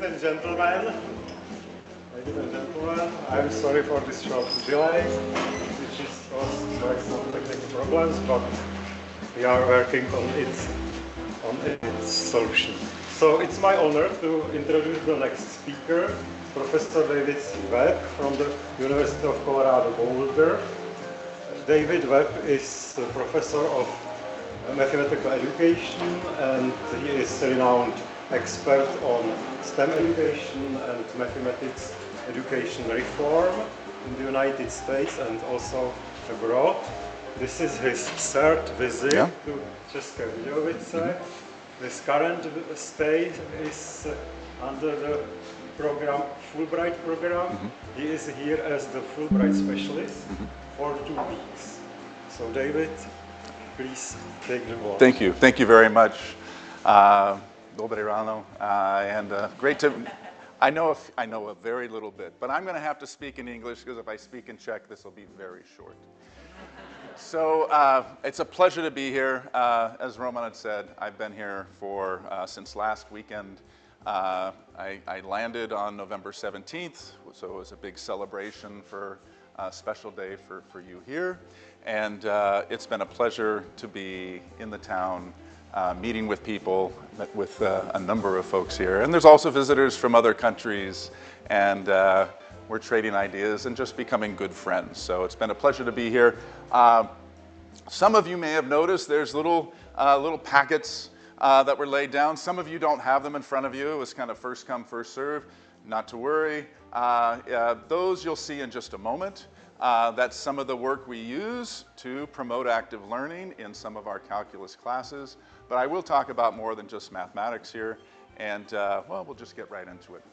and gentlemen, I'm sorry for this short delay, which is caused by some technical problems, but we are working on its solution. So it's my honor to introduce the next speaker, Professor David Webb from the University of Colorado, Boulder. David Webb is a professor of mathematical education, and he is a renowned expert on STEM education and mathematics education reform in the United States and also abroad. This is his third visit to České Budějovice. His current stay is under the program, Fulbright program. He is here as the Fulbright specialist for 2 weeks. So David, please take the ball. Thank you. Thank you very much. Dobre ráno. And great to, I know a very little bit, but I'm going to have to speak in English because if I speak in Czech, this will be very short. So it's a pleasure to be here. As Roman had said, I've been here for since last weekend. I landed on November 17th, so it was a big celebration for a special day for you here. And it's been a pleasure to be in the town, meeting with people, met with a number of folks here. And there's also visitors from other countries, and we're trading ideas and just becoming good friends. So it's been a pleasure to be here. Some of you may have noticed there's little packets that were laid down. Some of you don't have them in front of you. It was kind of first come, first serve. Not to worry. Those you'll see in just a moment. That's some of the work we use to promote active learning in some of our calculus classes. But I will talk about more than just mathematics here. And well, we'll just get right into it.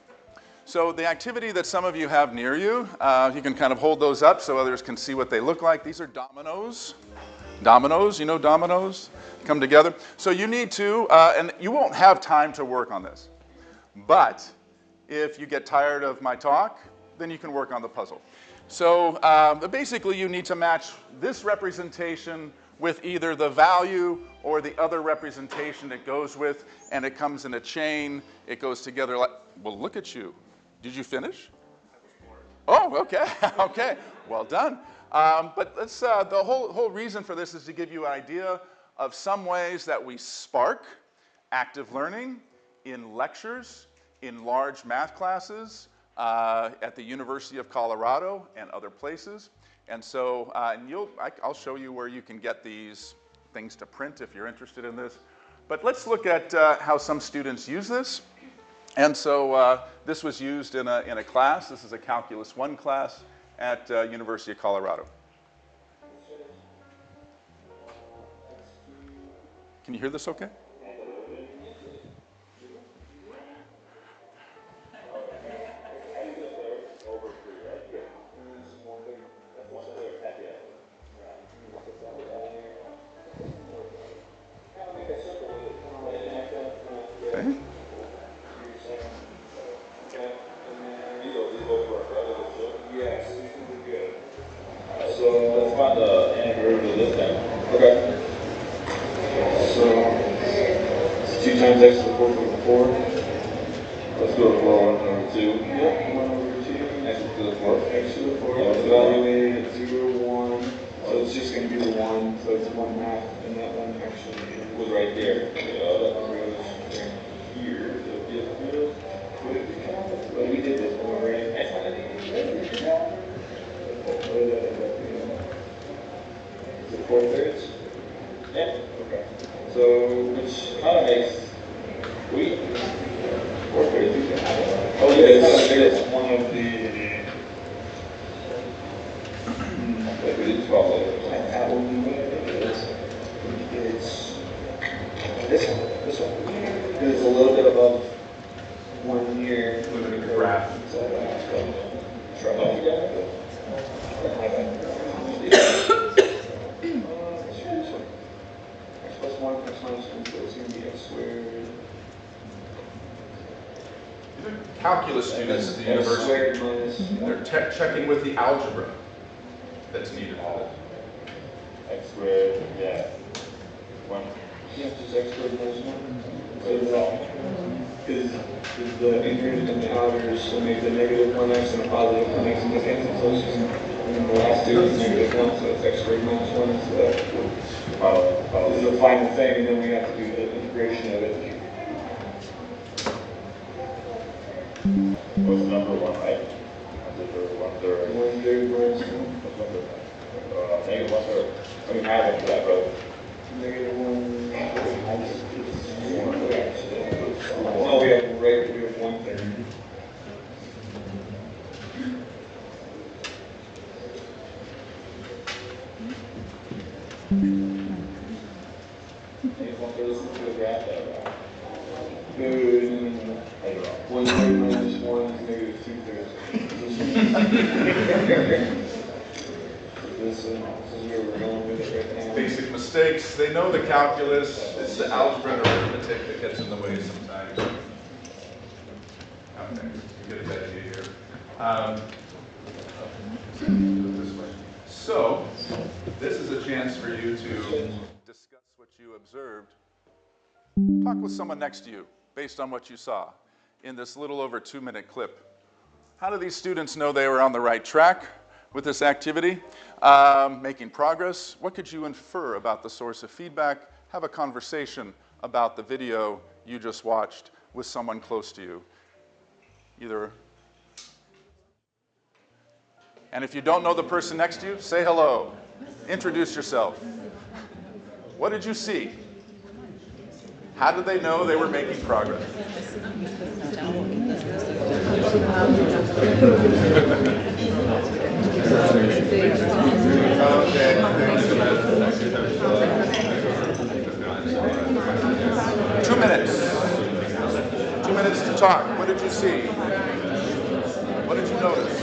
So the activity that some of you have near you, you can kind of hold those up so others can see what they look like. These are dominoes. Dominoes, you know dominoes? Come together. So you need to, and you won't have time to work on this. But if you get tired of my talk, then you can work on the puzzle. So basically you need to match this representation with either the value or the other representation it goes with, and it comes in a chain. It goes together like, well, look at you. Did you finish? Oh, okay, okay, well done. But let's, the whole reason for this is to give you an idea of some ways that we spark active learning in lectures, in large math classes, at the University of Colorado and other places. And so I'll show you where you can get these things to print if you're interested in this. But let's look at how some students use this. And so this was used in a class. This is a Calculus 1 class at University of Colorado. Can you hear this okay? Okay. So let's find the anti-derivative this time. Okay. So 2 times x to the 4th over 4. Let's go to 1 over 2. Yep, 1 over 2. X to the 4th. X to the 4th. Yeah, let's evaluate at 0, 1. So it's just going to be the 1. So it's 1/2, and that one actually was right there. Yeah, that one goes right here. So yeah, but we did this one, right? That's what I did. Is it 4/3? Yeah. Okay. So, which kind of makes 4/3. Oh, yeah, it's one of the. Like we did 12 later. That one is. It's this one. This one. It's a little bit above 1 year. Look at the graph. Calculus students at the university. They're checking with the algebra that's needed for this. X squared, yeah. 1. Yeah, just x squared minus 1. because the integrators and the outers will make the negative 1x and a positive 1x in this instance. So it's just, and then the last two is negative 1, so it's x squared minus 1 instead. This is the final thing, and then we have to do the integration of it. What's number 1, right? 1/3. 1/3 minus 1. Negative 1/3. What do you have into that, brother? Negative 1. Oh, we have 1/3. Negative 1/3 is the graph there, right? No. 1/3 minus 1 is negative 2/3. This is where we're going with it right now. Basic mistakes. They know the calculus. It's the algebra and arithmetic that gets in the way sometimes. Okay, you get a good idea here. Do it this way. So, this is a chance for you to discuss what you observed. Talk with someone next to you based on what you saw in this little over 2-minute clip. How do these students know they were on the right track with this activity? Making progress? What could you infer about the source of feedback? Have a conversation about the video you just watched with someone close to you. And if you don't know the person next to you, say hello. Introduce yourself. What did you see? How did they know they were making progress? Okay. 2 minutes. 2 minutes to talk. What did you see? What did you notice?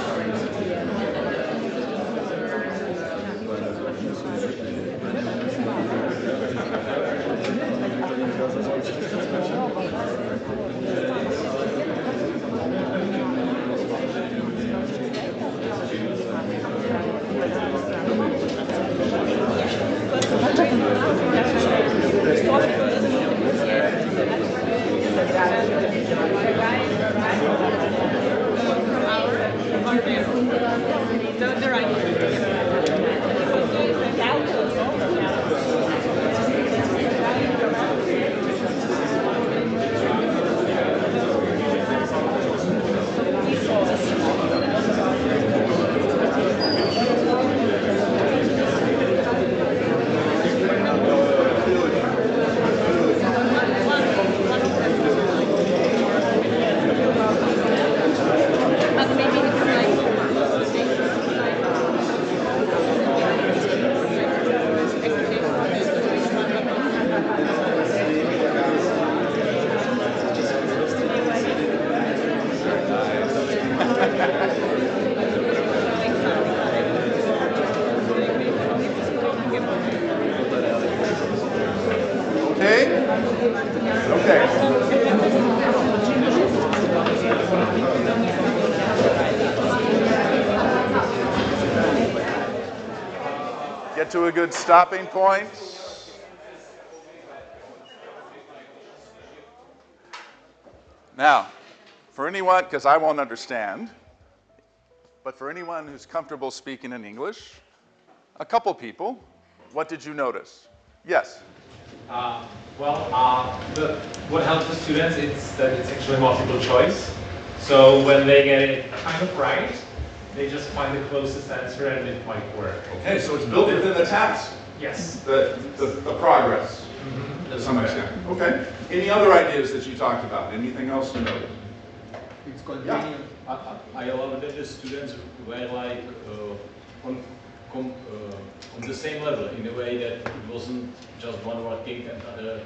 Get to a good stopping point. Now, for anyone, because I won't understand, but for anyone who's comfortable speaking in English, a couple people, what did you notice? Yes? What helps the students is that it's actually multiple choice. So when they get it kind of right, they just find the closest answer and it might work. Okay, so it's built within the task. Yes. The progress to some extent. Okay. Any other ideas that you talked about? Anything else to note? It's convenient. Yeah. I love that the students were like on the same level in a way that it wasn't just one working and other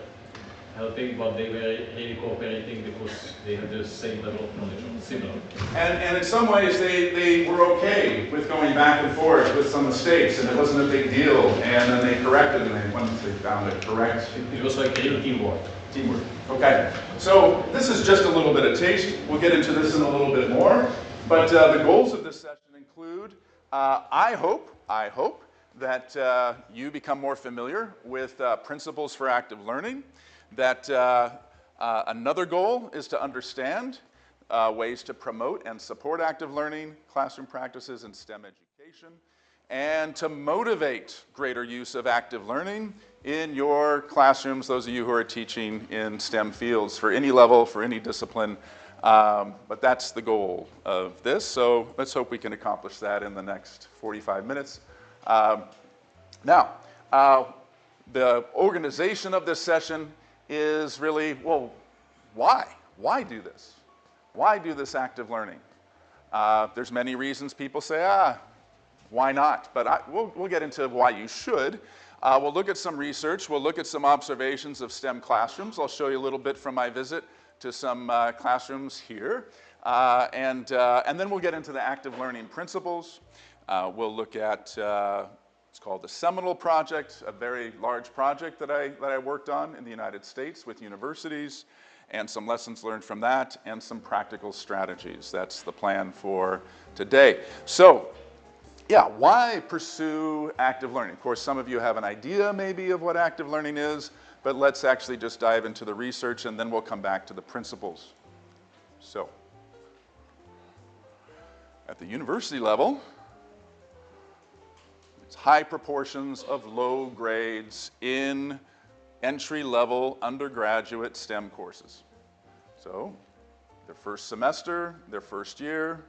helping, but they were really cooperating because they had the same level of knowledge, similar. And in some ways they were okay with going back and forth with some mistakes, and it wasn't a big deal, and then they corrected, and once they found it correct. It was like real teamwork. Teamwork. Okay. So this is just a little bit of taste. We'll get into this in a little bit more, but the goals of this session include, I hope that you become more familiar with principles for active learning, that Another goal is to understand ways to promote and support active learning, classroom practices, and STEM education, and to motivate greater use of active learning in your classrooms, those of you who are teaching in STEM fields for any level, for any discipline. But that's the goal of this, so let's hope we can accomplish that in the next 45 minutes. Now, the organization of this session is really, well, why? Why do this? Why do this active learning? There's many reasons people say, why not? But we'll get into why you should. We'll look at some research. We'll look at some observations of STEM classrooms. I'll show you a little bit from my visit to some classrooms here. And then we'll get into the active learning principles. We'll look at, it's called the Seminole Project, a very large project that I worked on in the United States with universities, and some lessons learned from that, and some practical strategies. That's the plan for today. So, yeah, why pursue active learning? Of course, some of you have an idea maybe of what active learning is, but let's actually just dive into the research and then we'll come back to the principles. So, at the university level, it's high proportions of low grades in entry-level undergraduate STEM courses. So, their first semester, their first year,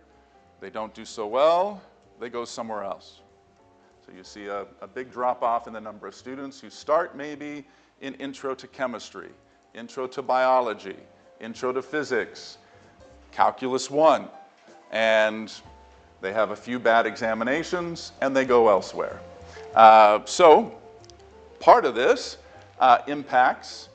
they don't do so well, they go somewhere else. So you see a big drop-off in the number of students who start maybe in intro to chemistry, intro to biology, intro to physics, calculus 1, and they have a few bad examinations and they go elsewhere. So part of this impacts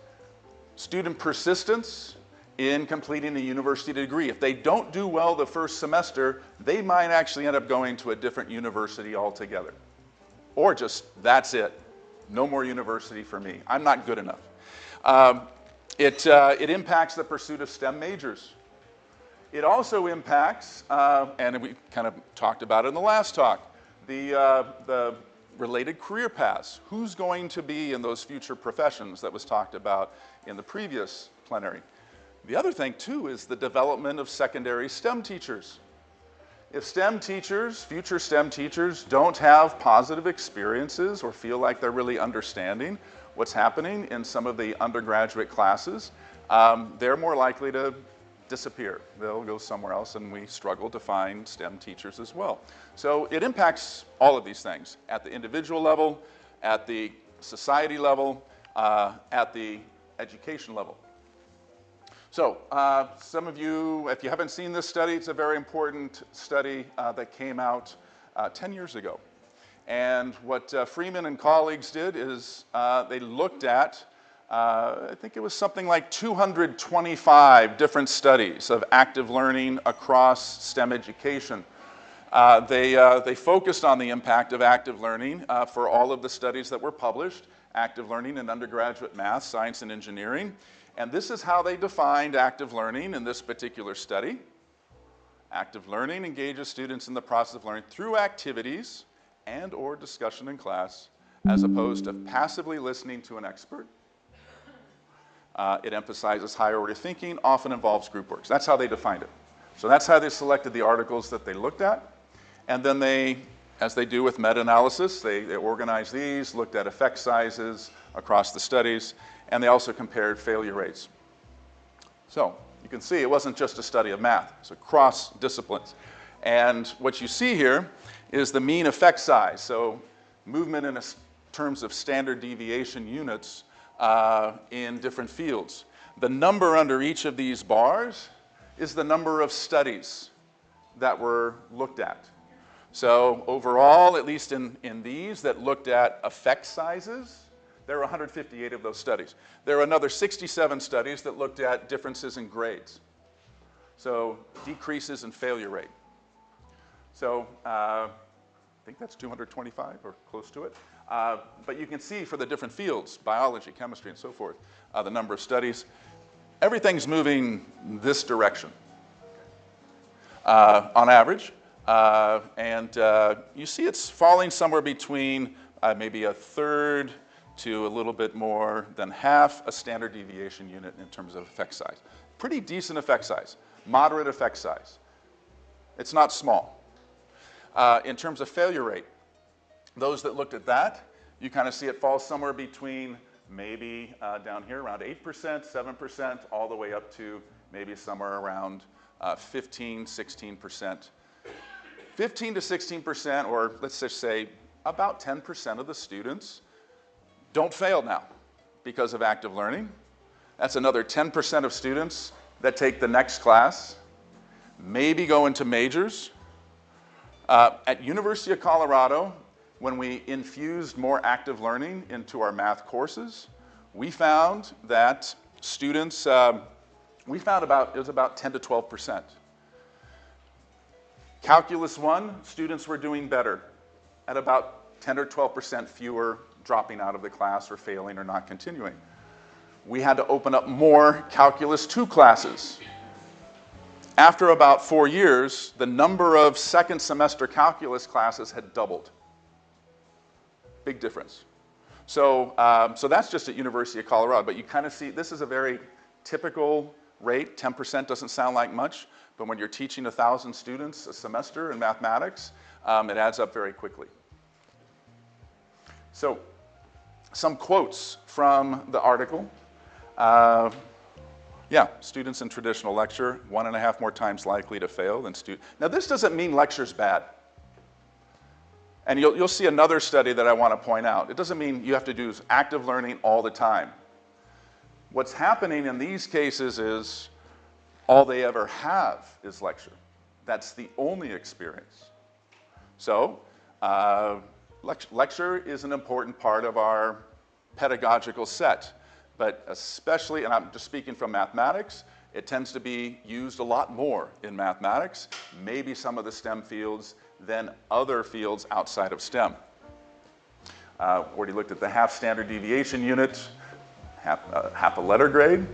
student persistence in completing a university degree. If they don't do well the first semester, they might actually end up going to a different university altogether. Or just, that's it. No more university for me. I'm not good enough. It impacts the pursuit of STEM majors. It also impacts, and we kind of talked about it in the last talk, the related career paths. Who's going to be in those future professions that was talked about in the previous plenary? The other thing, too, is the development of secondary STEM teachers. If STEM teachers, future STEM teachers, don't have positive experiences or feel like they're really understanding what's happening in some of the undergraduate classes, they're more likely to disappear. They'll go somewhere else, and we struggle to find STEM teachers as well. So it impacts all of these things at the individual level, at the society level, at the education level. So some of you, if you haven't seen this study, it's a very important study that came out 10 years ago. And what Freeman and colleagues did is they looked at, I think it was something like 225 different studies of active learning across STEM education. They focused on the impact of active learning for all of the studies that were published, active learning in undergraduate math, science, and engineering. And this is how they defined active learning in this particular study. Active learning engages students in the process of learning through activities and or discussion in class, as opposed to passively listening to an expert. It emphasizes higher order thinking, often involves group works. That's how they defined it. So that's how they selected the articles that they looked at. And then they, as they do with meta-analysis, they organized these, looked at effect sizes across the studies, and they also compared failure rates. So you can see it wasn't just a study of math, it's across disciplines. And what you see here is the mean effect size, so movement in terms of standard deviation units in different fields. The number under each of these bars is the number of studies that were looked at. So overall, at least in these that looked at effect sizes, there were 158 of those studies. There were another 67 studies that looked at differences in grades. So decreases in failure rate. So I think that's 225 or close to it. But you can see for the different fields, biology, chemistry, and so forth, the number of studies. Everything's moving this direction on average. And you see it's falling somewhere between maybe a third to a little bit more than half a standard deviation unit in terms of effect size. Pretty decent effect size, moderate effect size. It's not small. In terms of failure rate, those that looked at that, you kind of see it falls somewhere between maybe down here around 8%, 7%, all the way up to maybe somewhere around 15, 16%. 15 to 16%, or let's just say about 10% of the students don't fail now because of active learning. That's another 10% of students that take the next class, maybe go into majors. At University of Colorado, when we infused more active learning into our math courses, we found that students, it was about 10 to 12%. Calculus 1, students were doing better at about 10 or 12% fewer dropping out of the class or failing or not continuing. We had to open up more Calculus 2 classes. After about 4 years, the number of second semester calculus classes had doubled. Big difference. So that's just at University of Colorado, but you kind of see this is a very typical rate. 10% doesn't sound like much, but when you're teaching 1,000 students a semester in mathematics, it adds up very quickly. So some quotes from the article. Yeah, students in traditional lecture, 1.5 more times likely to fail than students. Now this doesn't mean lecture's bad. And you'll see another study that I want to point out. It doesn't mean you have to do active learning all the time. What's happening in these cases is all they ever have is lecture. That's the only experience. So lecture is an important part of our pedagogical set. But especially, and I'm just speaking from mathematics, it tends to be used a lot more in mathematics, maybe some of the STEM fields, than other fields outside of STEM. Already looked at the half standard deviation unit, half a letter grade.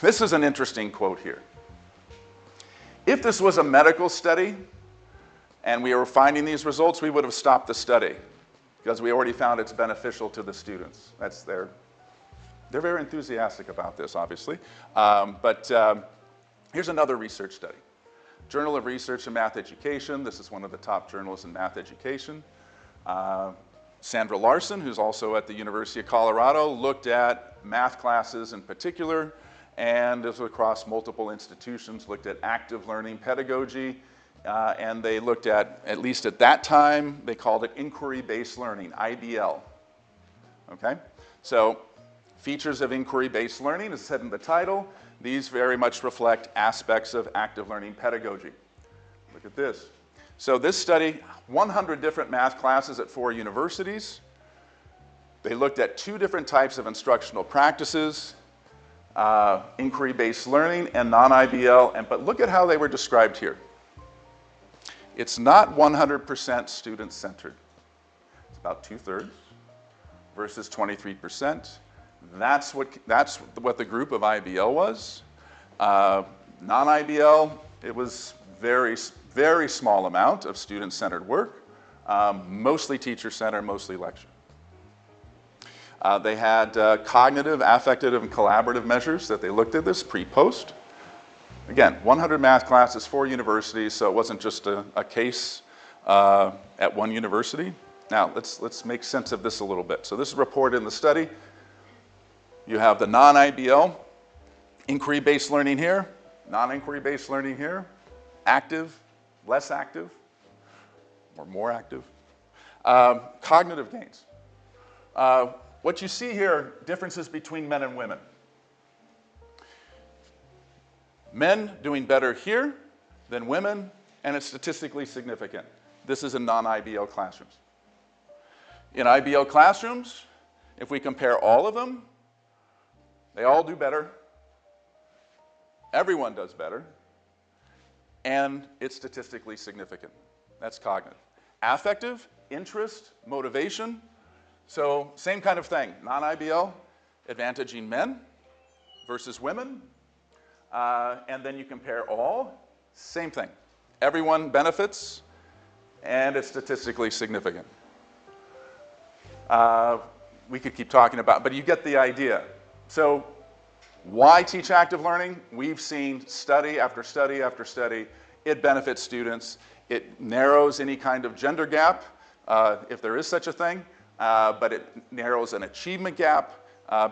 This is an interesting quote here. If this was a medical study and we were finding these results, we would have stopped the study because we already found it's beneficial to the students. They're very enthusiastic about this, obviously. Here's another research study. Journal of Research in Math Education. This is one of the top journals in math education. Sandra Larson, who's also at the University of Colorado, looked at math classes in particular, and this was across multiple institutions, looked at active learning pedagogy, and they looked at least at that time, they called it inquiry-based learning, IBL. Okay? So, features of inquiry-based learning, as said in the title, these very much reflect aspects of active learning pedagogy. Look at this. So this study, 100 different math classes at 4 universities. They looked at 2 different types of instructional practices, inquiry-based learning and non-IBL, but look at how they were described here. It's not 100% student-centered. It's about 2/3 versus 23%. That's what the group of IBL was. Non-IBL, it was very, very small amount of student-centered work, mostly teacher-centered, mostly lecture. They had cognitive, affective, and collaborative measures that they looked at this pre-post. Again, 100 math classes, 4 universities, so it wasn't just a case at one university. Now, let's make sense of this a little bit. So this is reported in the study. You have the non-IBL, inquiry-based learning here, non-inquiry-based learning here, active, less active, or more active. Cognitive gains. What you see here, differences between men and women. Men doing better here than women, and it's statistically significant. This is in non-IBL classrooms. In IBL classrooms, if we compare all of them, they all do better. Everyone does better. And it's statistically significant. That's cognitive. Affective, interest, motivation. So same kind of thing. Non-IBL, advantaging men versus women. And then you compare all, same thing. Everyone benefits, and it's statistically significant. we could keep talking about, but you get the idea. So why teach active learning? We've seen study after study after study. It benefits students. It narrows any kind of gender gap, if there is such a thing, but it narrows an achievement gap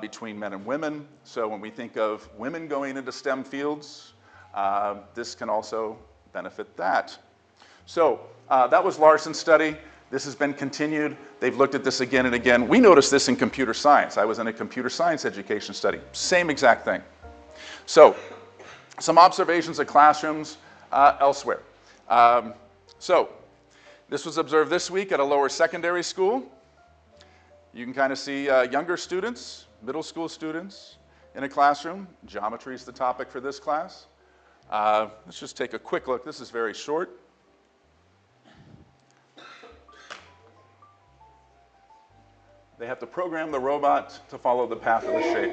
between men and women. So when we think of women going into STEM fields, this can also benefit that. So that was Larson's study. This has been continued. They've looked at this again and again. We noticed this in computer science. I was in a computer science education study. Same exact thing. So some observations of classrooms elsewhere. So this was observed this week at a lower secondary school. You can kind of see younger students, middle school students in a classroom. Geometry is the topic for this class. Let's just take a quick look. This is very short. They have to program the robot to follow the path of the shape.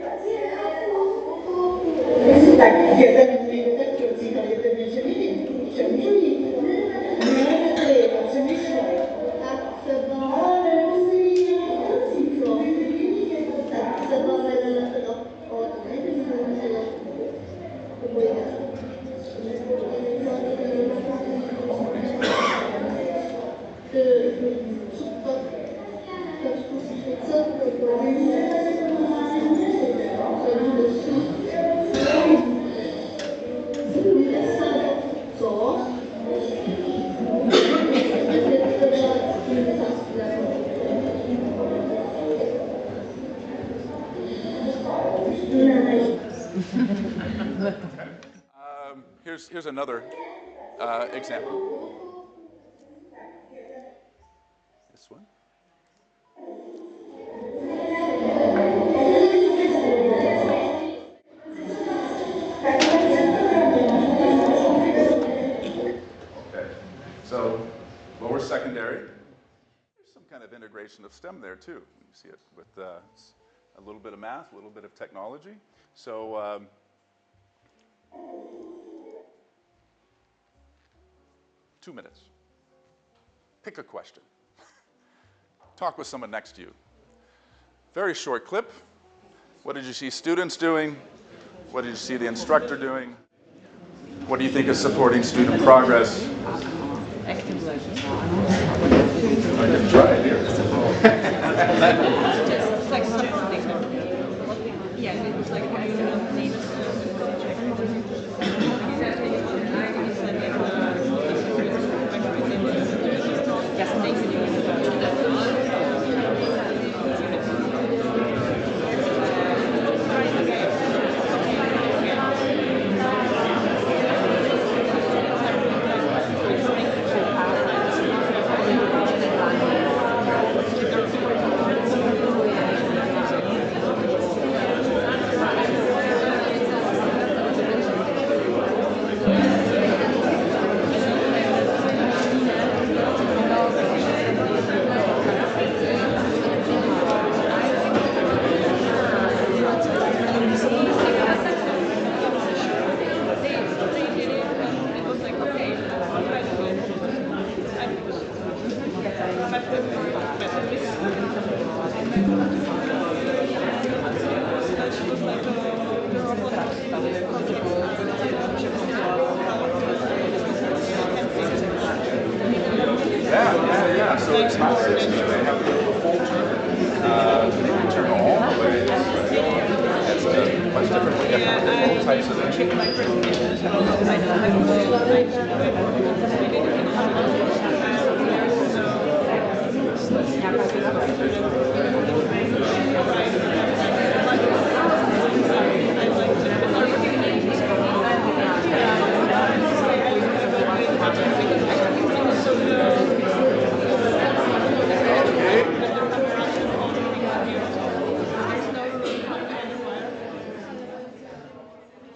Here's another example. This one. Okay, so lower secondary. There's some kind of integration of STEM there too. You see it with a little bit of math, a little bit of technology. So 2 minutes. Pick a question. Talk with someone next to you. Very short clip. What did you see students doing? What did you see the instructor doing? What do you think is supporting student progress? Active learning. I can try it here. Just like something. Yeah, it was like Yeah, so it's not 60, they have to do a full turn. They can turn all the way. It's a much different way. You have to do both types of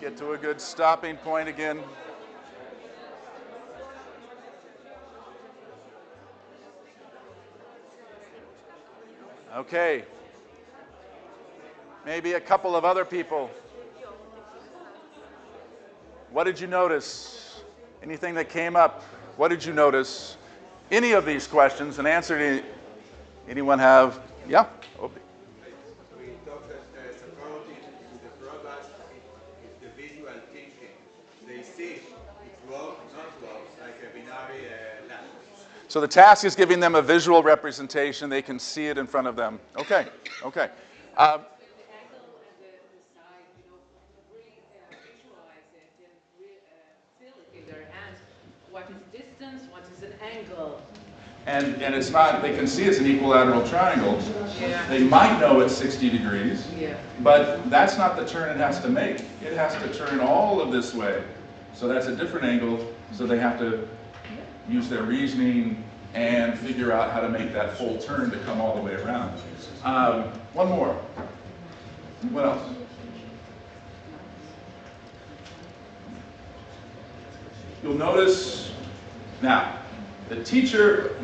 Get to a good stopping point again. Okay. Maybe a couple of other people. What did you notice? Anything that came up? What did you notice? Any of these questions, an answer to anyone have? Yeah? Obi. So the task is giving them a visual representation. They can see it in front of them. Okay, okay. The angle and the side, really visualize it and feel it in their hands. What is distance? What is an angle? And it's not, they can see it's an equilateral triangle. Yeah. They might know it's 60 degrees, Yeah. but that's not the turn it has to make. It has to turn all of this way. So that's a different angle, so they have to use their reasoning and figure out how to make that full turn to come all the way around. One more. What else? You'll notice, now, the teacher,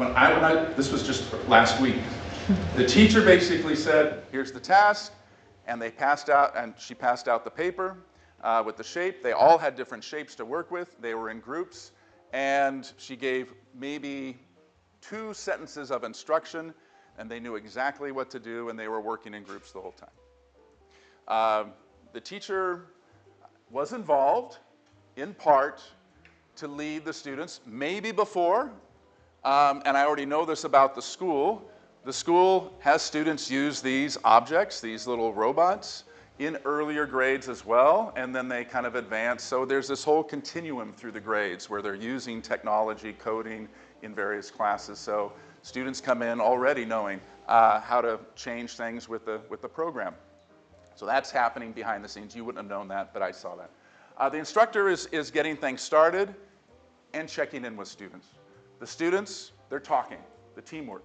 this was just last week, the teacher basically said, here's the task, and they passed out, and she passed out the paper with the shape. They all had different shapes to work with. They were in groups, and she gave maybe 2 sentences of instruction, and they knew exactly what to do, and they were working in groups the whole time. The teacher was involved, in part, to lead the students, maybe before, and I already know this about the school. The school has students use these objects, these little robots, in earlier grades as well, and then they kind of advance. So there's this whole continuum through the grades where they're using technology, coding in various classes. So students come in already knowing how to change things with the program. So that's happening behind the scenes. You wouldn't have known that, but I saw that. The instructor is getting things started and checking in with students. The students, they're talking, the teamwork.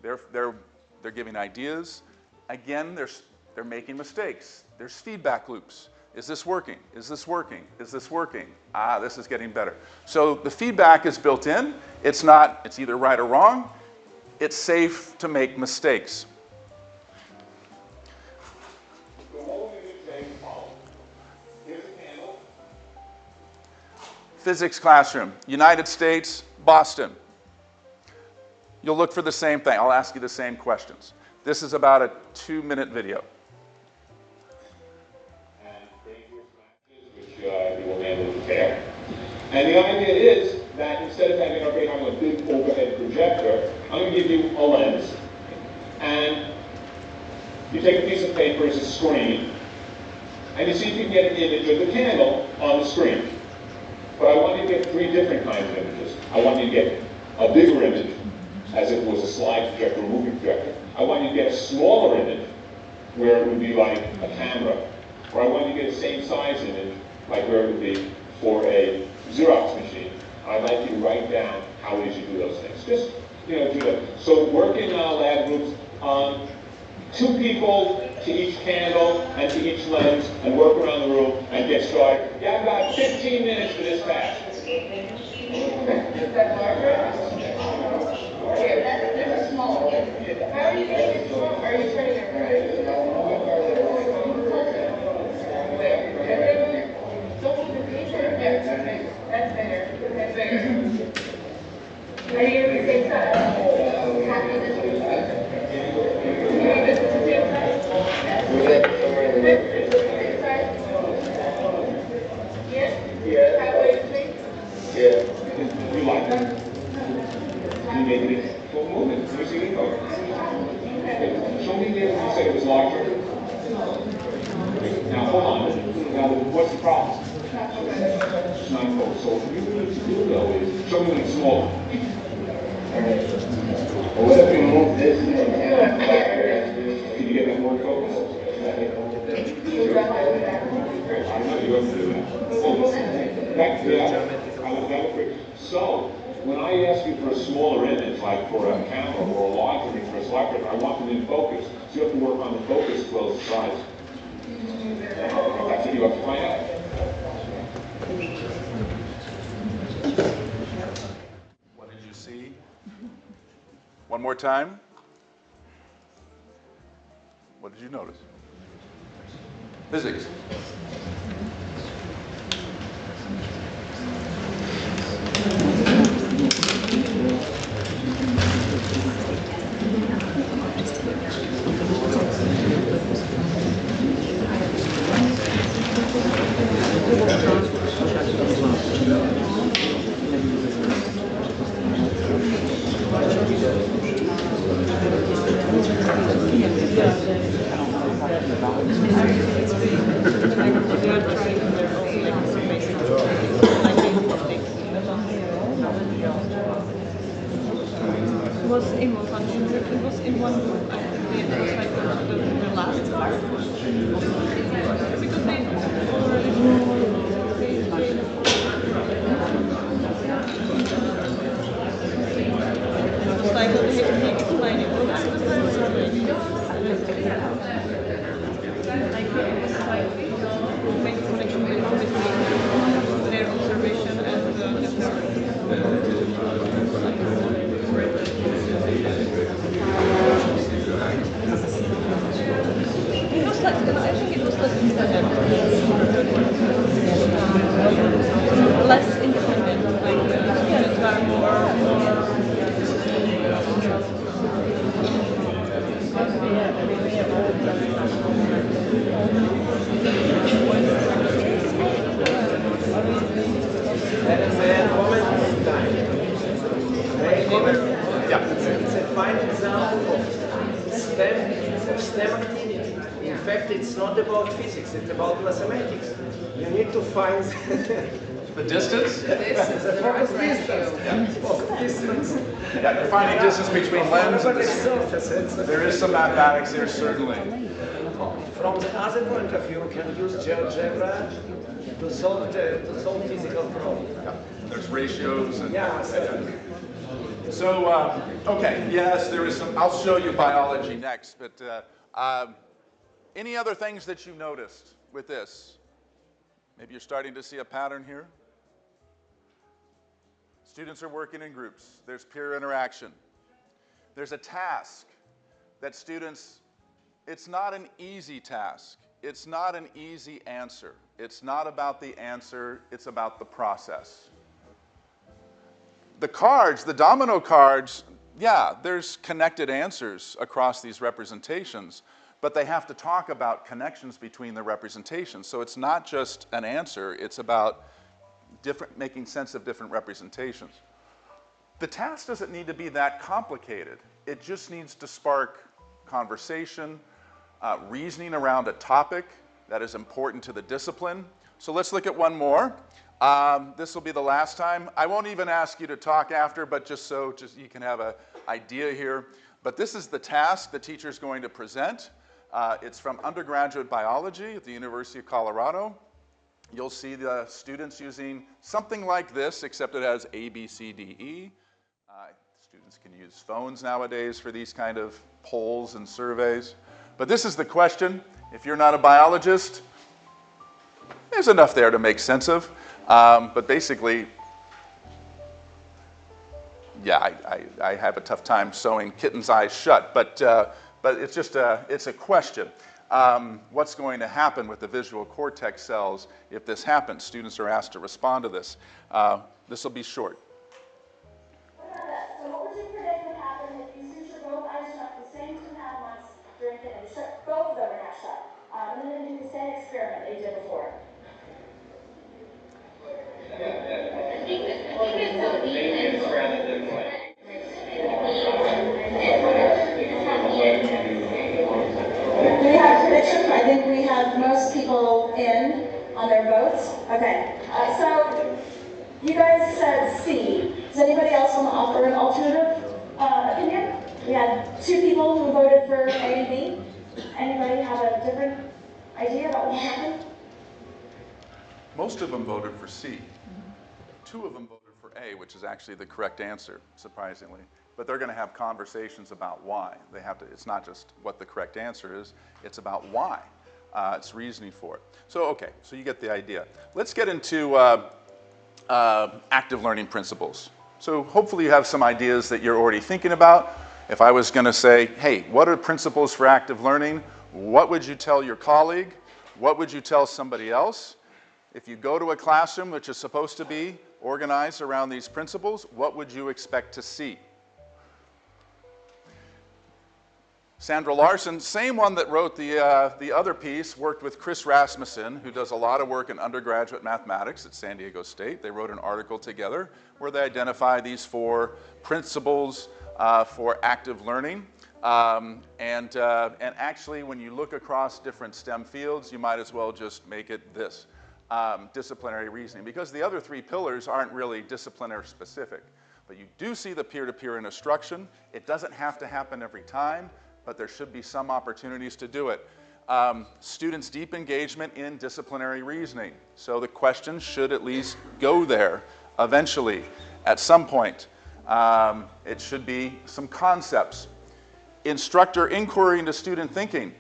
They're giving ideas. Again, they're making mistakes. There's feedback loops. Is this working? Is this working? Is this working? This is getting better. So the feedback is built in. It's either right or wrong. It's safe to make mistakes. Physics classroom, United States, Boston. You'll look for the same thing. I'll ask you the same questions. This is about a 2-minute video. And dangerous matches, which we will handle with care. And the idea is that instead of having a big overhead projector, I'm going to give you a lens, and you take a piece of paper as a screen, and you see if you can get an image of the candle on the screen. But I want you to get 3 different kinds of images. I want you to get a bigger image, as if it was a slide projector or movie projector. I want you to get a smaller image, where it would be like a camera. Or I want you to get the same size image, like where it would be for a Xerox machine. I'd like you to write down how it is you do those things. Just, do that. So work in lab groups, 2 people to each candle and to each lens, and work around the room and get started. You have about 15 minutes for this task. Is that larger? Okay, this is small. How are you getting it small? Are you turning it right? Don't move the picture. That's bigger. That's bigger. Are you the same size? Copy this one. Can you get the same size? Same size? Yeah? Halfway between? Yeah. You like that? You make it full movement. Let me see it go. Show me there when you said it was larger. Now hold on. Now what's the problem? It's not close. So what you need to do though is show me when it's smaller. Well, what if you move this? Can you get that more focus? I know you have to do that. Back to that. So, when I ask you for a smaller image, like for a camera or a larger image for a slide projector, I want them in focus. So you have to work on the focus as well as the size. That's what you have to find out. What did you see? One more time. What did you notice? Physics. in one group, I think it was like the last part. Because they already know just like he explained it. Most of the time it's like it was like make a connection between their observation and the it was like, I think it was less independent, like the students are more It's a fine example of STEM activity. In fact, it's not about physics, it's about mathematics. You need to find The distance? the focus distance. Focus distance. Yeah, you're finding distance between lens and the there is some mathematics there, certainly. From the other point of view, you can use GeoGebra to solve physical problems. Yeah. There's ratios and yeah. So, okay, yes, there is some, I'll show you biology next, but any other things that you noticed with this? Maybe you're starting to see a pattern here. Students are working in groups. There's peer interaction. There's a task that students, it's not an easy task. It's not an easy answer. It's not about the answer, it's about the process. The cards, the domino cards, yeah, there's connected answers across these representations, but they have to talk about connections between the representations. So it's not just an answer, it's about making sense of different representations. The task doesn't need to be that complicated. It just needs to spark conversation, reasoning around a topic that is important to the discipline. So let's look at one more. This will be the last time. I won't even ask you to talk after, but just you can have an idea here. But this is the task the teacher is going to present. It's from undergraduate biology at the University of Colorado. You'll see the students using something like this, except it has A, B, C, D, E. Students can use phones nowadays for these kind of polls and surveys. But this is the question. If you're not a biologist, there's enough there to make sense of. But basically, yeah, I have a tough time sewing kittens' eyes shut. But it's just it's a question. What's going to happen with the visual cortex cells if this happens? Students are asked to respond to this. This will be short. So what would you predict would happen if you suture both eyes shut the same 2.5 months during fitness? Both of them are now shut. And then they do the same experiment they did before. I think it's a lead rather than Do we have a prediction? I think we have most people in on their votes. Okay, so you guys said C. Does anybody else want to offer an alternative opinion? We had 2 people who voted for A and B. Anybody have a different idea about what happened? Most of them voted for C. 2 of them voted for A, which is actually the correct answer, surprisingly. But they're going to have conversations about why. They have to. It's not just what the correct answer is, it's about why. It's reasoning for it. So, okay, so you get the idea. Let's get into active learning principles. So hopefully you have some ideas that you're already thinking about. If I was going to say, hey, what are principles for active learning? What would you tell your colleague? What would you tell somebody else? If you go to a classroom which is supposed to be organized around these principles, what would you expect to see? Sandra Larson, same one that wrote the other piece, worked with Chris Rasmussen, who does a lot of work in undergraduate mathematics at San Diego State. They wrote an article together where they identify these 4 principles for active learning. And actually, when you look across different STEM fields, you might as well just make it this, disciplinary reasoning, because the other 3 pillars aren't really disciplinary specific. But you do see the peer-to-peer instruction. It doesn't have to happen every time, but there should be some opportunities to do it. Students' deep engagement in disciplinary reasoning. So the questions should at least go there eventually at some point. It should be some concepts. Instructor inquiry into student thinking.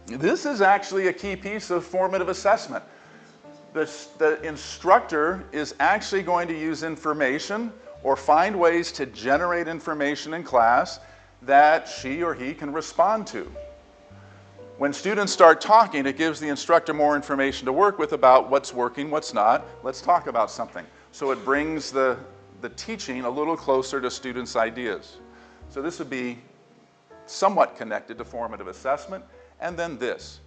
This is actually a key piece of formative assessment. The instructor is actually going to use information or find ways to generate information in class that she or he can respond to. When students start talking, it gives the instructor more information to work with about what's working, what's not. Let's talk about something. So it brings the teaching a little closer to students' ideas. So this would be somewhat connected to formative assessment. And then this.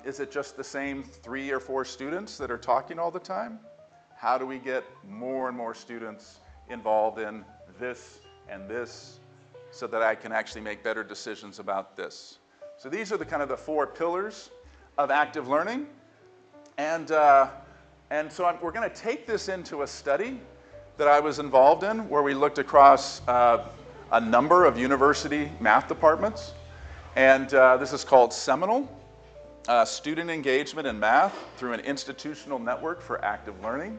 Is it just the same 3 or 4 students that are talking all the time? How do we get more and more students involved in this and this so that I can actually make better decisions about this? So these are the kind of the 4 pillars of active learning. And so we're going to take this into a study that I was involved in where we looked across a number of university math departments. And this is called Seminal, Student Engagement in Math through an Institutional Network for Active Learning.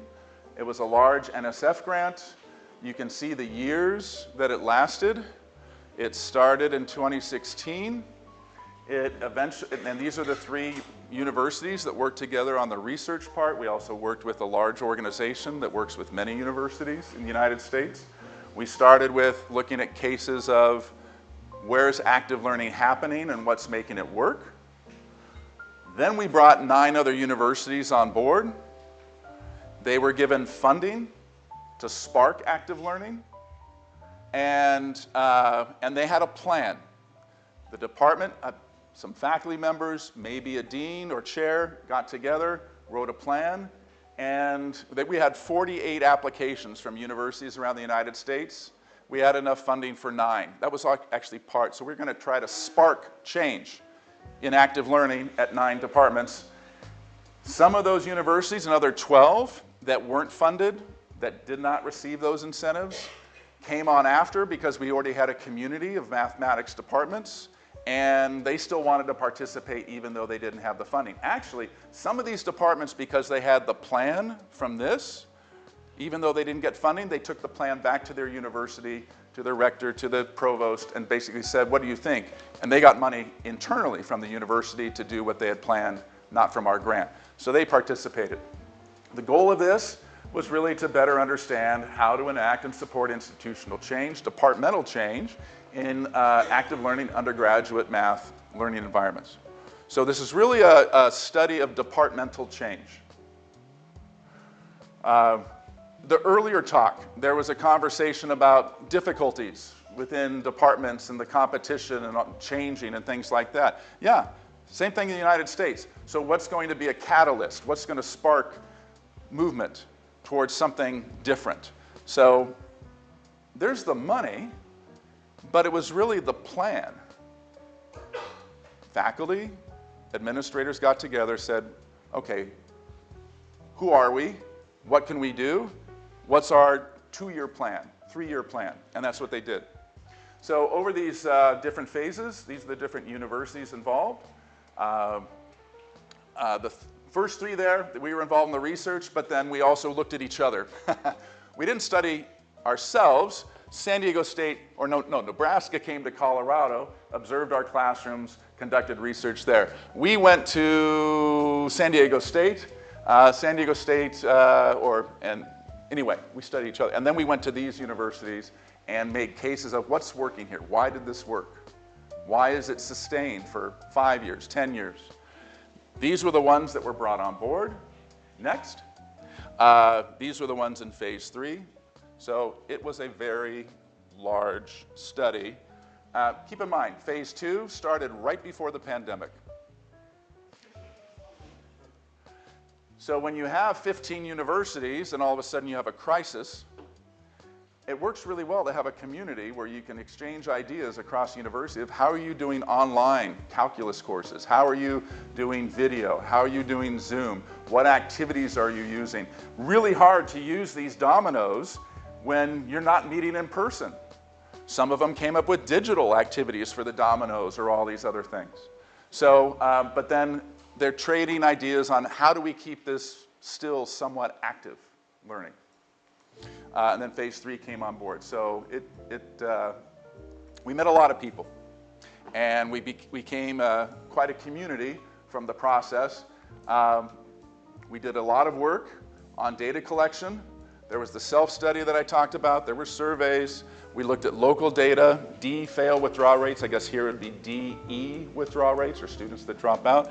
It was a large NSF grant. You can see the years that it lasted. It started in 2016. And these are the 3 universities that worked together on the research part. We also worked with a large organization that works with many universities in the United States. We started with looking at cases of where's active learning happening and what's making it work. Then we brought 9 other universities on board. They were given funding to spark active learning, and they had a plan. The department, some faculty members, maybe a dean or chair, got together, wrote a plan, and we had 48 applications from universities around the United States. We had enough funding for 9. That was actually part. So we're going to try to spark change in active learning at 9 departments. Some of those universities, another 12 that weren't funded, that did not receive those incentives, came on after because we already had a community of mathematics departments, and they still wanted to participate even though they didn't have the funding. Actually, some of these departments, because they had the plan from this, even though they didn't get funding, they took the plan back to their university, to their rector, to the provost, and basically said, what do you think? And they got money internally from the university to do what they had planned, not from our grant. So they participated. The goal of this was really to better understand how to enact and support institutional change, departmental change, in active learning undergraduate math learning environments. So this is really a study of departmental change. The earlier talk, there was a conversation about difficulties within departments and the competition and changing and things like that. Yeah, same thing in the United States. So what's going to be a catalyst? What's going to spark movement towards something different? So there's the money, but it was really the plan. Faculty, administrators got together, said, okay, who are we? What can we do? What's our 2-year plan, 3-year plan? And that's what they did. So over these different phases, these are the different universities involved. The first 3 there, we were involved in the research, but then we also looked at each other. We didn't study ourselves. San Diego State, or no, Nebraska came to Colorado, observed our classrooms, conducted research there. We went to San Diego State. Anyway, we studied each other. And then we went to these universities and made cases of what's working here. Why did this work? Why is it sustained for 5 years, 10 years? These were the ones that were brought on board. Next. These were the ones in phase 3. So it was a very large study. Keep in mind, phase 2 started right before the pandemic. So when you have 15 universities and all of a sudden you have a crisis, it works really well to have a community where you can exchange ideas across the university of how are you doing online calculus courses? How are you doing video? How are you doing Zoom? What activities are you using? Really hard to use these dominoes when you're not meeting in person. Some of them came up with digital activities for the dominoes or all these other things. So, but then they're trading ideas on how do we keep this still somewhat active learning. And then phase 3 came on board. So we met a lot of people. And we became quite a community from the process. We did a lot of work on data collection. There was the self-study that I talked about. There were surveys. We looked at local data, D, fail withdrawal rates. I guess here it would be DE withdrawal rates, or students that drop out.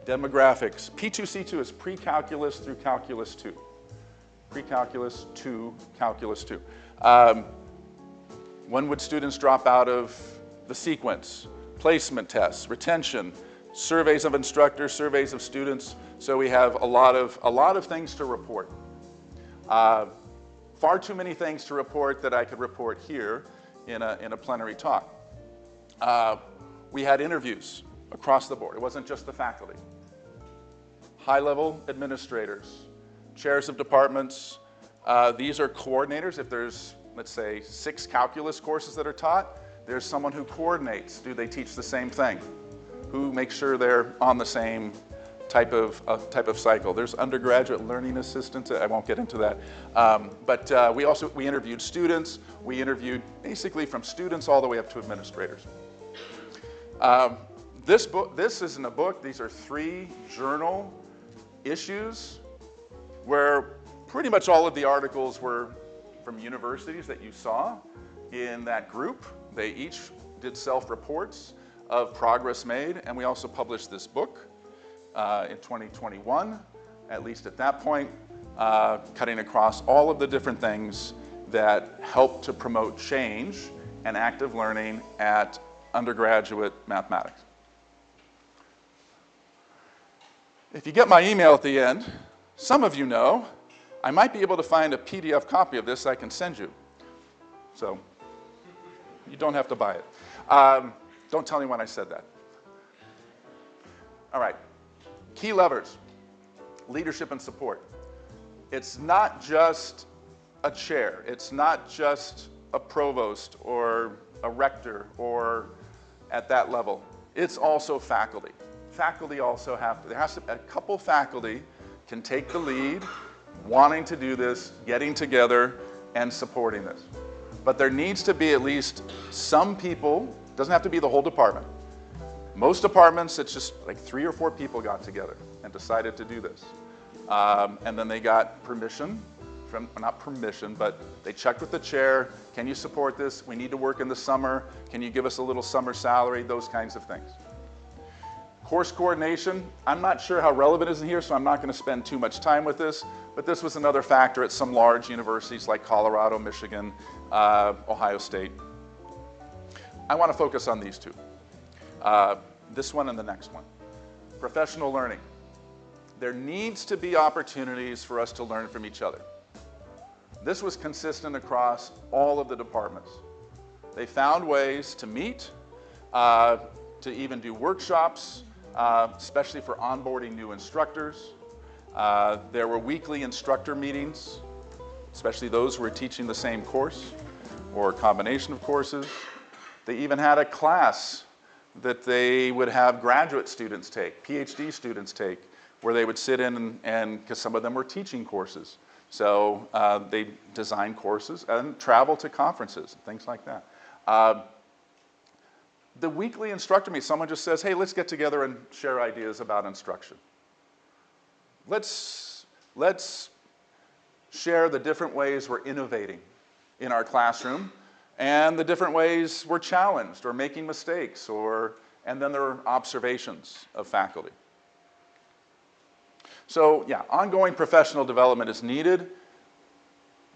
Demographics. P2C2 is pre-calculus through calculus 2. Pre-calculus to calculus 2. When would students drop out of the sequence? Placement tests, retention, surveys of instructors, surveys of students. So we have a lot of things to report. Far too many things to report that I could report here in a plenary talk. We had interviews across the board. It wasn't just the faculty. High-level administrators, chairs of departments. These are coordinators. If there's, let's say, 6 calculus courses that are taught, there's someone who coordinates. Do they teach the same thing? Who makes sure they're on the same type of cycle? There's undergraduate learning assistants. I won't get into that. But we interviewed students. We interviewed basically from students all the way up to administrators. This isn't a book. These are 3 journal issues where pretty much all of the articles were from universities that you saw in that group. They each did self-reports of progress made, and we also published this book in 2021, at least at that point, cutting across all of the different things that help to promote change and active learning at undergraduate mathematics. If you get my email at the end, some of you know, I might be able to find a PDF copy of this I can send you. So you don't have to buy it. Don't tell anyone I said that. All right, key levers, leadership and support. It's not just a chair. It's not just a provost or a rector or at that level. It's also faculty. Faculty also a couple faculty can take the lead, wanting to do this, getting together, and supporting this. But there needs to be at least some people, doesn't have to be the whole department. Most departments, it's just like 3 or 4 people got together and decided to do this. And then they got permission from, not permission, but they checked with the chair. Can you support this? We need to work in the summer. Can you give us a little summer salary? Those kinds of things. Course coordination, I'm not sure how relevant it is in here, so I'm not going to spend too much time with this, but this was another factor at some large universities like Colorado, Michigan, Ohio State. I want to focus on these 2. This one and the next one. Professional learning. There needs to be opportunities for us to learn from each other. This was consistent across all of the departments. They found ways to meet, to even do workshops, especially for onboarding new instructors. There were weekly instructor meetings, especially those who were teaching the same course or a combination of courses. They even had a class that they would have graduate students take, Ph.D. students take, where they would sit in and because some of them were teaching courses. So they designed courses and travel to conferences, things like that. The weekly instructor meeting, someone just says, hey, let's get together and share ideas about instruction. Let's share the different ways we're innovating in our classroom and the different ways we're challenged or making mistakes, and then there are observations of faculty. So yeah, ongoing professional development is needed.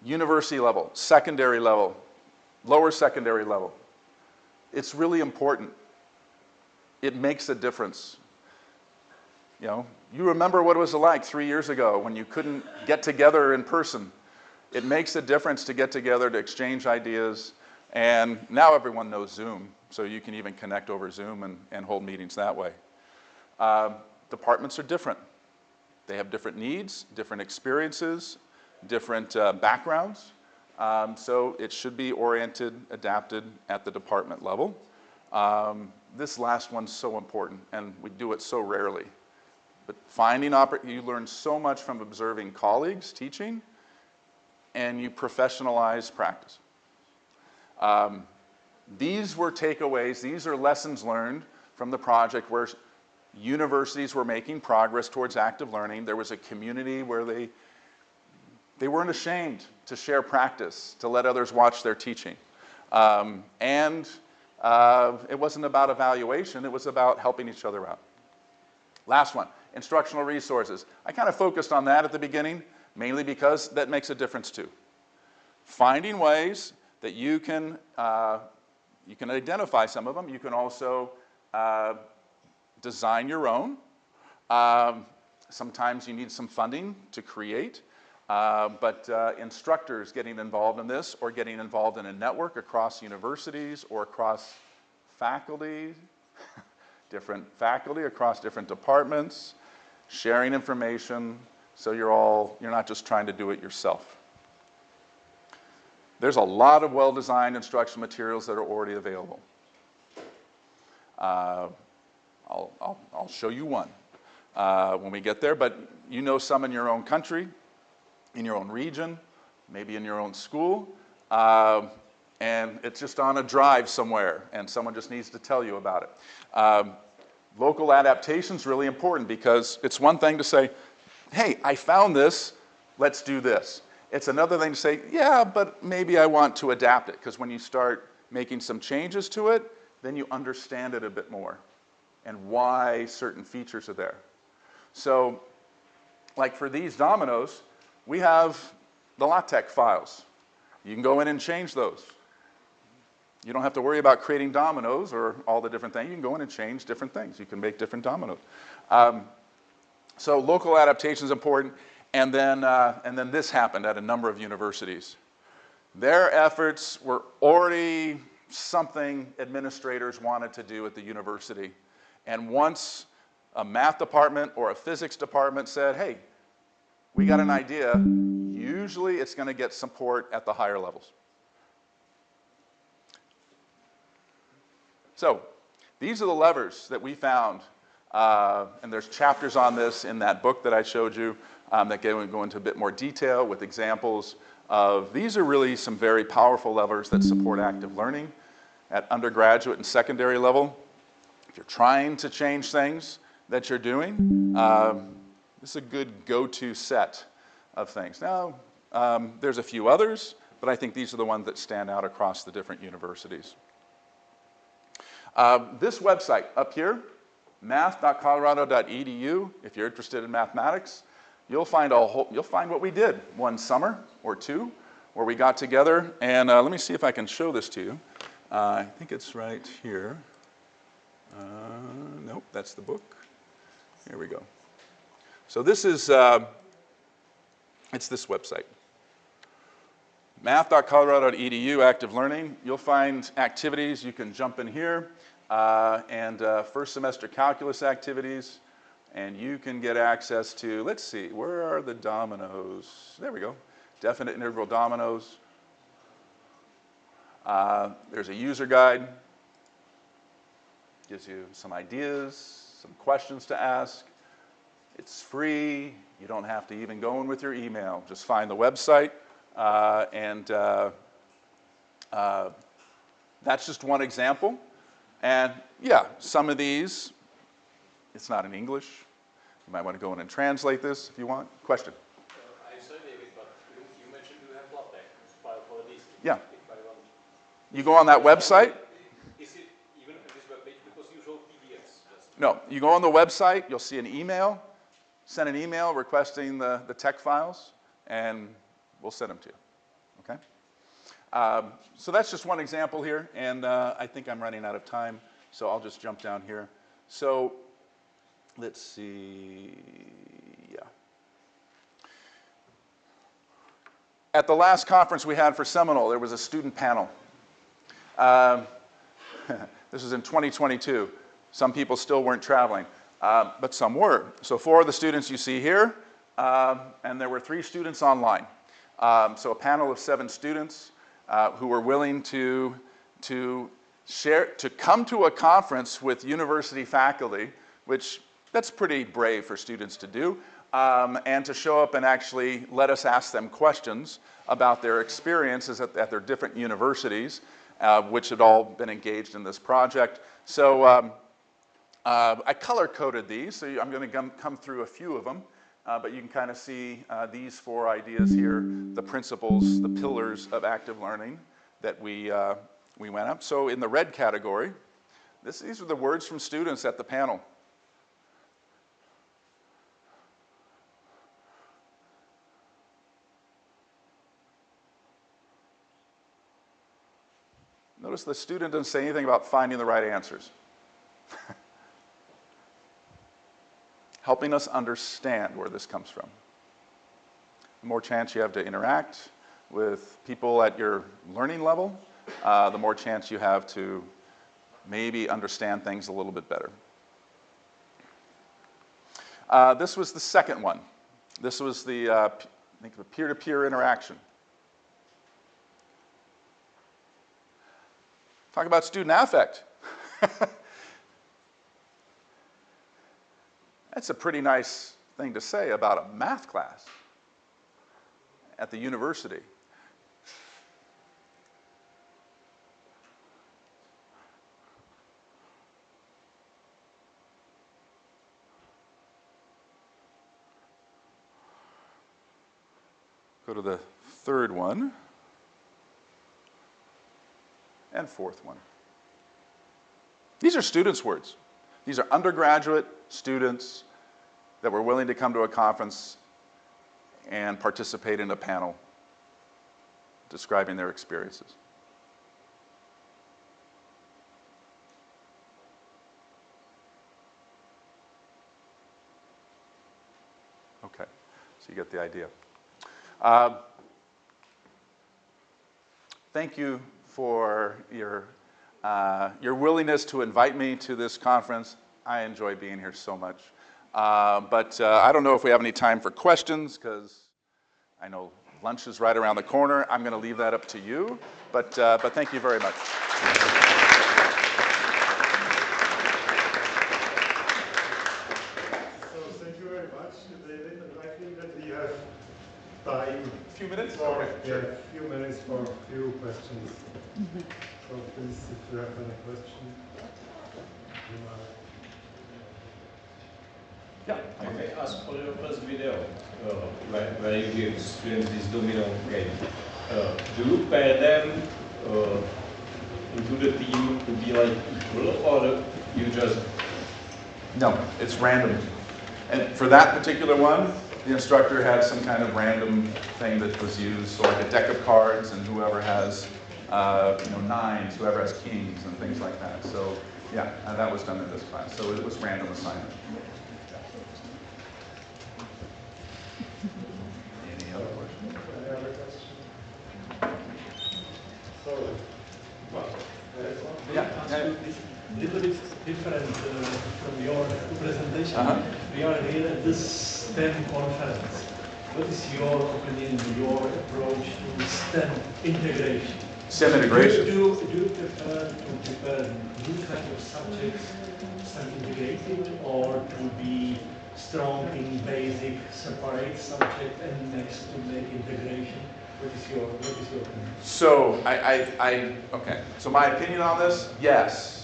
University level, secondary level, lower secondary level. It's really important. It makes a difference. You know, you remember what it was like 3 years ago when you couldn't get together in person. It makes a difference to get together, to exchange ideas, and now everyone knows Zoom, so you can even connect over Zoom and hold meetings that way. Departments are different. They have different needs, different experiences, different backgrounds. So it should be oriented, adapted at the department level. This last one's so important, and we do it so rarely. But finding you learn so much from observing colleagues teaching, and you professionalize practice. These were takeaways. These are lessons learned from the project where universities were making progress towards active learning. There was a community where they weren't ashamed to share practice, to let others watch their teaching. It wasn't about evaluation, it was about helping each other out. Last one, instructional resources. I kind of focused on that at the beginning, mainly because that makes a difference too. Finding ways that you can identify some of them. You can also design your own. Sometimes you need some funding to create. But instructors getting involved in this or getting involved in a network across universities or across faculty, different faculty across different departments, sharing information so you're not just trying to do it yourself. There's a lot of well-designed instruction materials that are already available. I'll show you one when we get there, but you know some in your own country, in your own region, maybe in your own school, and it's just on a drive somewhere, and someone just needs to tell you about it. Local adaptation is really important because it's one thing to say, hey, I found this, let's do this. It's another thing to say, yeah, but maybe I want to adapt it, because when you start making some changes to it, then you understand it a bit more and why certain features are there. So, like for these dominoes, we have the LaTeX files. You can go in and change those. You don't have to worry about creating dominoes or all the different things. You can go in and change different things. You can make different dominoes. So local adaptation is important. And then this happened at a number of universities. Their efforts were already something administrators wanted to do at the university. And once a math department or a physics department said, hey, we got an idea, usually it's going to get support at the higher levels. So these are the levers that we found, and there's chapters on this in that book that I showed you that go into a bit more detail with examples of, these are really some very powerful levers that support active learning at undergraduate and secondary level. If you're trying to change things that you're doing, this is a good go-to set of things. Now, there's a few others, but I think these are the ones that stand out across the different universities. This website up here, math.colorado.edu, if you're interested in mathematics, you'll find what we did one summer or two, where we got together, and let me see if I can show this to you. I think it's right here. Nope, that's the book. Here we go. So this is, it's this website. Math.colorado.edu, active learning. You'll find activities. You can jump in here, and first semester calculus activities, and you can get access to, let's see, where are the dominoes? There we go. Definite integral dominoes. There's a user guide. Gives you some ideas, some questions to ask. It's free. You don't have to even go in with your email. Just find the website, and that's just one example. And yeah, some of these, it's not in English. You might want to go in and translate this if you want. Question? I'm sorry, David, but you mentioned you have LaTeX file for this. Yeah. You go on that website. Is it even on this webpage? Because you show PDFs. No, you go on the website, you'll see an email. Send an email requesting the tech files, and we'll send them to you, okay? So that's just one example here, and I think I'm running out of time, so I'll just jump down here. So let's see, yeah. At the last conference we had for Seminole, there was a student panel. This was in 2022. Some people still weren't traveling. But some were. So 4 of the students you see here, and there were 3 students online. So a panel of 7 students who were willing to come to a conference with university faculty, which that's pretty brave for students to do, and to show up and actually let us ask them questions about their experiences at their different universities, which had all been engaged in this project. So I color-coded these, so I'm going to come through a few of them, but you can kind of see these 4 ideas here, the principles, the pillars of active learning that we went up. So in the red category, these are the words from students at the panel. Notice the student didn't say anything about finding the right answers. Helping us understand where this comes from. The more chance you have to interact with people at your learning level, the more chance you have to maybe understand things a little bit better. This was the second one. This was the, I think, the peer-to-peer interaction. Talk about student affect. That's a pretty nice thing to say about a math class at the university. Go to the third one and fourth one. These are students' words. These are undergraduate students that were willing to come to a conference and participate in a panel describing their experiences. Okay, so you get the idea. Thank you for your willingness to invite me to this conference. I enjoy being here so much. But I don't know if we have any time for questions, because I know lunch is right around the corner. I'm going to leave that up to you. But thank you very much. So thank you very much, David. And I think that we have time. A few minutes? For, Okay, yeah, sure. a few minutes for a few questions. So please, if you have any question, you might. Yeah, I may ask for your first video, where you give students this domino game. Do you pair them into the team to be like equal, or you just... No, it's random. And for that particular one, the instructor had some kind of random thing that was used, so like a deck of cards, and whoever has nines, whoever has kings, and things like that. So yeah, that was done in this class. So it was random assignment. Any other questions? Any other questions? So, Yeah. Little bit different from your presentation. We are here at this STEM conference. What is your opinion, your approach to STEM integration? STEM integration. Do you prefer to prepare new kind of subjects, STEM integrated, or to be strong in basic, separate subject and next to make integration? What is your opinion? So okay. So my opinion on this, yes.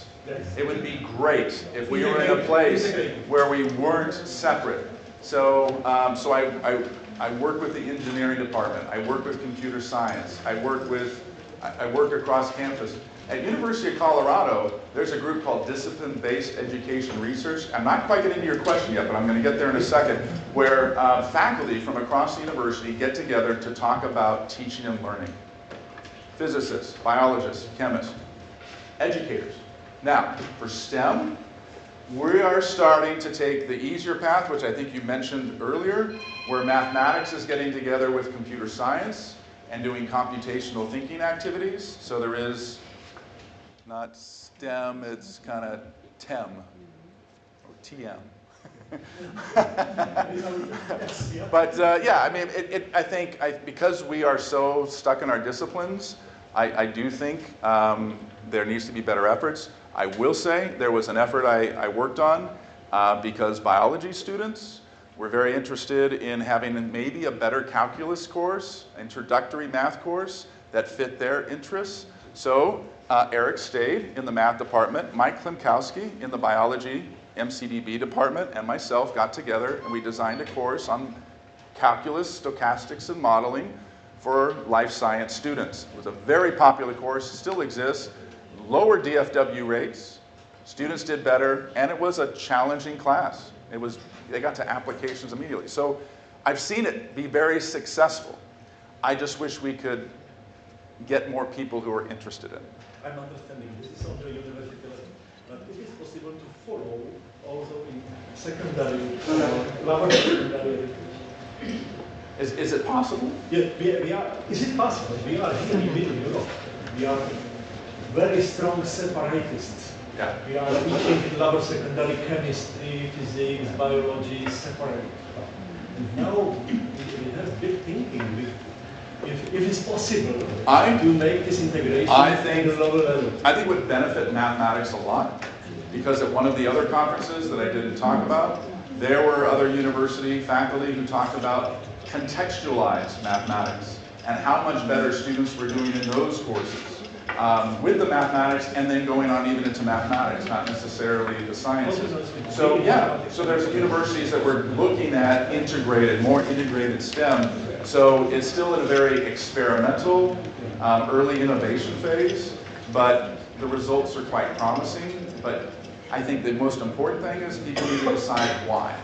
It would be great if we were in a place where we weren't separate. So, I work with the engineering department. I work with computer science. I work across campus. At University of Colorado, there's a group called Discipline-Based Education Research. I'm not quite getting to your question yet, but I'm going to get there in a second, where faculty from across the university get together to talk about teaching and learning. Physicists, biologists, chemists, educators. Now, for STEM, we are starting to take the easier path, which I think you mentioned earlier, where mathematics is getting together with computer science and doing computational thinking activities. So there is not STEM, it's kind of TEM or TM. But yeah, I mean, I think because we are so stuck in our disciplines, I do think there needs to be better efforts. I will say there was an effort I worked on because biology students were very interested in having maybe a better calculus course, introductory math course that fit their interests. So Eric stayed in the math department, Mike Klimkowski in the biology MCDB department, and myself got together and we designed a course on calculus, stochastics, and modeling for life science students. It was a very popular course, still exists, lower DFW rates, students did better, and it was a challenging class. They got to applications immediately. So I've seen it be very successful. I just wish we could get more people who are interested in it. I'm understanding this is on the university level, but it is possible to follow also in secondary, lower secondary. Is it possible? Yeah, we are. Is it possible? We are here in Middle Europe. We are very strong separatists. Yeah. We are teaching in lower secondary chemistry, physics, biology, separate. And now we have big thinking. If it's possible to make this integration at the lower level. I think it would benefit mathematics a lot, because at one of the other conferences that I didn't talk about, there were other university faculty who talked about contextualized mathematics and how much better students were doing in those courses with the mathematics, and then going on even into mathematics, not necessarily the sciences. So yeah, so there's universities that were looking at more integrated STEM. So it's still in a very experimental, early innovation phase, but the results are quite promising. But I think the most important thing is people need to decide why.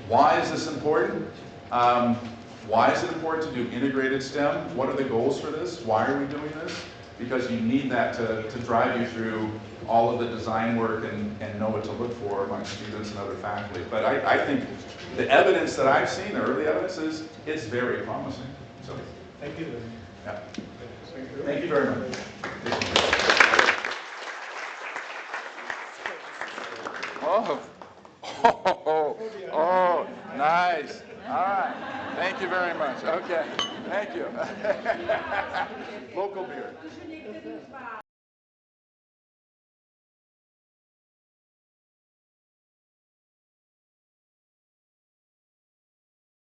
Why is this important? Why is it important to do integrated STEM? What are the goals for this? Why are we doing this? Because you need that to drive you through all of the design work and know what to look for among students and other faculty. But I think the evidence that I've seen, the early evidence, is it's very promising. So, thank you. Yeah. Thank you very much. Oh, nice. All right. Thank you very much. Okay. Thank you. Local beer.